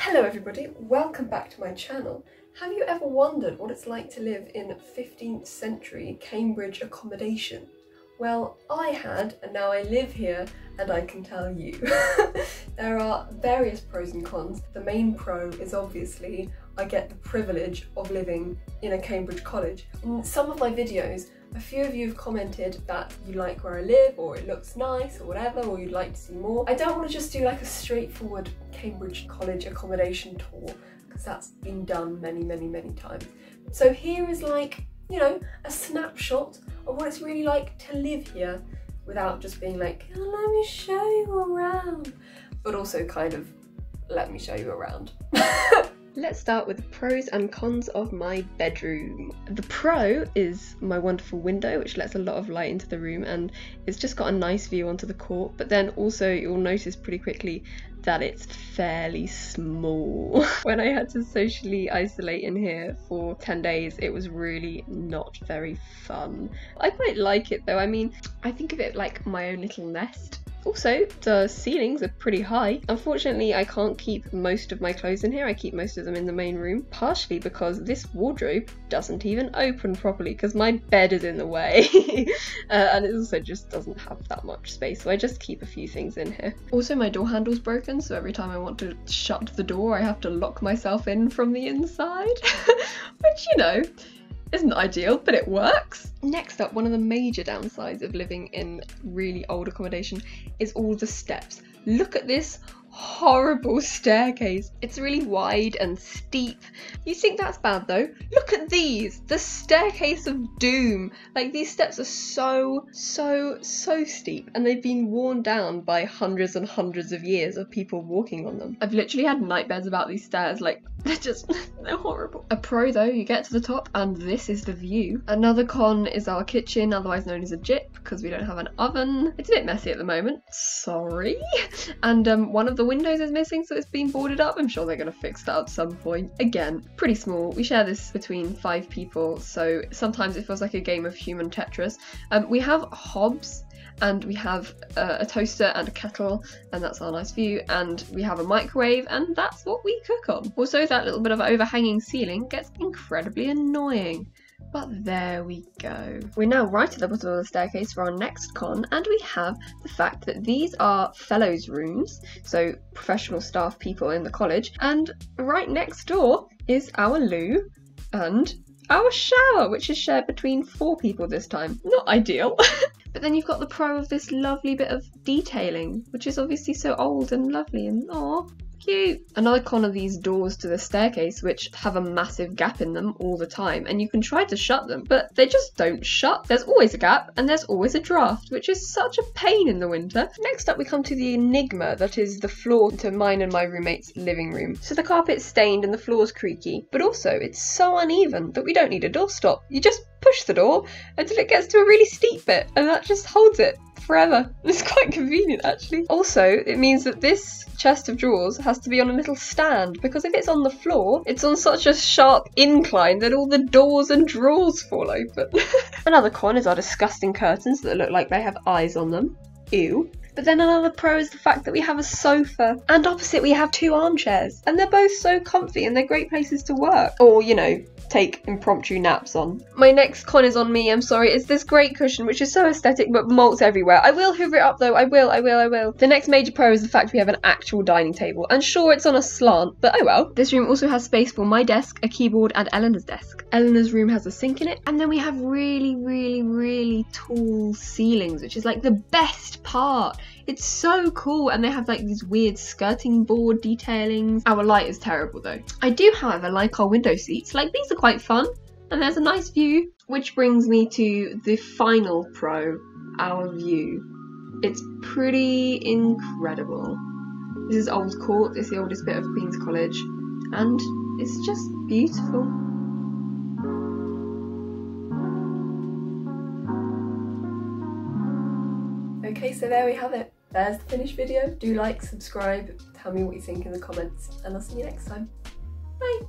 Hello everybody, welcome back to my channel. Have you ever wondered what it's like to live in 15th century Cambridge accommodation? Well, I had, and now I live here and I can tell you. There are various pros and cons. The main pro is obviously I get the privilege of living in a Cambridge college. In some of my videos, a few of you have commented that you like where I live, or it looks nice, or whatever, or you'd like to see more. I don't want to just do like a straightforward Cambridge college accommodation tour, because that's been done many times. So here is like, you know, a snapshot of what it's really like to live here, without just being like, oh, let me show you around, but also kind of, let me show you around. Let's start with the pros and cons of my bedroom. The pro is my wonderful window, which lets a lot of light into the room and it's just got a nice view onto the court, but then also you'll notice pretty quickly that it's fairly small. When I had to socially isolate in here for 10 days, it was really not very fun. I quite like it though. I mean, I think of it like my own little nest. Also, the ceilings are pretty high. Unfortunately, I can't keep most of my clothes in here. I keep most of them in the main room, partially because this wardrobe doesn't even open properly because my bed is in the way. And it also just doesn't have that much space, so I just keep a few things in here. Also, my door handle's broken, so every time I want to shut the door, I have to lock myself in from the inside, which, you know, isn't ideal, but it works. Next up, one of the major downsides of living in really old accommodation is all the steps. Look at this horrible staircase. It's really wide and steep. You think that's bad though? Look at these, the staircase of doom. Like, these steps are so steep, and they've been worn down by hundreds and hundreds of years of people walking on them. I've literally had nightmares about these stairs. Like, they're horrible. A pro though, you get to the top and this is the view. Another con is our kitchen, otherwise known as a jip, because we don't have an oven. It's a bit messy at the moment, sorry. And one of the windows is missing, so it's been boarded up. I'm sure they're going to fix that at some point. Again, pretty small. We share this between 5 people, so sometimes it feels like a game of human Tetris. We have hobs, and we have a toaster and a kettle, and that's our nice view, and we have a microwave, and that's what we cook on. Also, that little bit of overhanging ceiling gets incredibly annoying. But there we go. We're now right at the bottom of the staircase for our next con, and we have the fact that these are fellows rooms, so professional staff people in the college, and right next door is our loo and our shower, which is shared between 4 people this time. Not ideal. But then you've got the pro of this lovely bit of detailing, which is obviously so old and lovely and aw, cute. Another con of these doors to the staircase, which have a massive gap in them all the time, and you can try to shut them, but they just don't shut. There's always a gap and there's always a draft, which is such a pain in the winter. Next up, we come to the enigma that is the floor to mine and my roommate's living room. So the carpet's stained and the floor's creaky, but also it's so uneven that we don't need a doorstop. You just push the door until it gets to a really steep bit, and that just holds it forever. It's quite convenient actually. Also, it means that this chest of drawers has to be on a little stand, because if it's on the floor, it's on such a sharp incline that all the doors and drawers fall open. Another con is our disgusting curtains that look like they have eyes on them. Ew. But then another pro is the fact that we have a sofa, and opposite we have 2 armchairs, and they're both so comfy and they're great places to work, or, you know, take impromptu naps on. My next con is on me, I'm sorry. It's this great cushion, which is so aesthetic but molts everywhere. I will hoover it up though, I will. The next major pro is the fact we have an actual dining table, and sure, it's on a slant, but oh well. This room also has space for my desk, a keyboard, and Eleanor's desk. Eleanor's room has a sink in it, and then we have really tall ceilings, which is like the best part. It's so cool, and they have like these weird skirting board detailings. Our light is terrible though. I do, however, like our window seats. Like, these are quite fun, and there's a nice view. Which brings me to the final pro, our view. It's pretty incredible. This is Old Court, it's the oldest bit of Queen's College, and it's just beautiful. Okay, so there we have it. There's the finished video. Do like, subscribe, tell me what you think in the comments, and I'll see you next time. Bye!